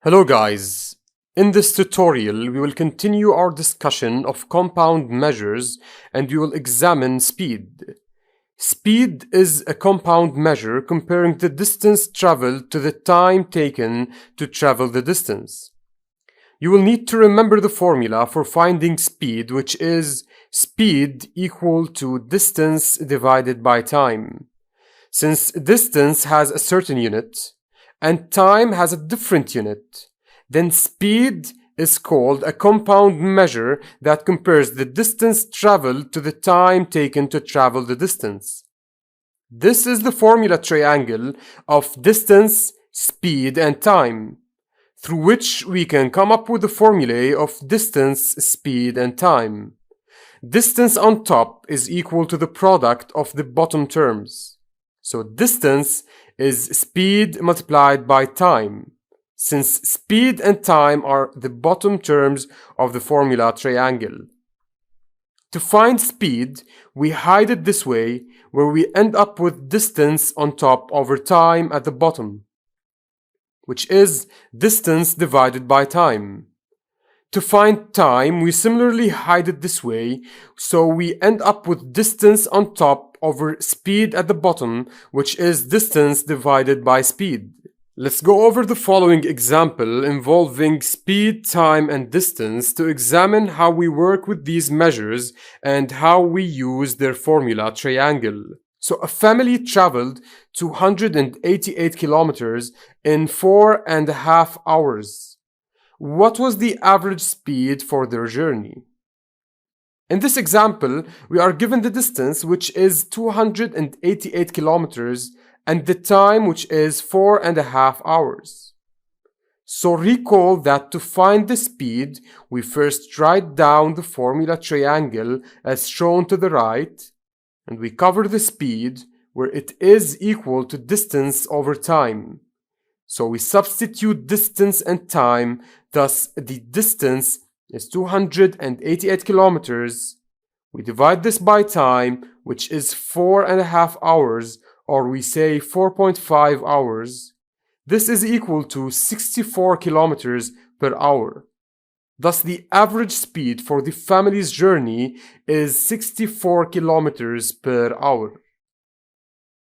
Hello guys, in this tutorial we will continue our discussion of compound measures and we will examine speed. Speed is a compound measure comparing the distance traveled to the time taken to travel the distance. You will need to remember the formula for finding speed, which is speed equal to distance divided by time. Since distance has a certain unit, and time has a different unit, then speed is called a compound measure that compares the distance traveled to the time taken to travel the distance. This is the formula triangle of distance, speed, and time, through which we can come up with the formulae of distance, speed, and time. Distance on top is equal to the product of the bottom terms. So distance is speed multiplied by time, since speed and time are the bottom terms of the formula triangle. To find speed, we hide it this way, where we end up with distance on top over time at the bottom, which is distance divided by time. To find time, we similarly hide it this way, so we end up with distance on top over speed at the bottom, which is distance divided by speed. Let's go over the following example involving speed, time, and distance to examine how we work with these measures and how we use their formula triangle. So a family traveled 288 kilometers in 4.5 hours. What was the average speed for their journey? In this example, we are given the distance, which is 288 kilometers, and the time, which is 4.5 hours. So recall that to find the speed, we first write down the formula triangle as shown to the right, and we cover the speed where it is equal to distance over time. So we substitute distance and time, thus the distance is 288 kilometers. We divide this by time, which is 4.5 hours, or we say 4.5 hours. This is equal to 64 kilometers per hour. Thus the average speed for the family's journey is 64 kilometers per hour.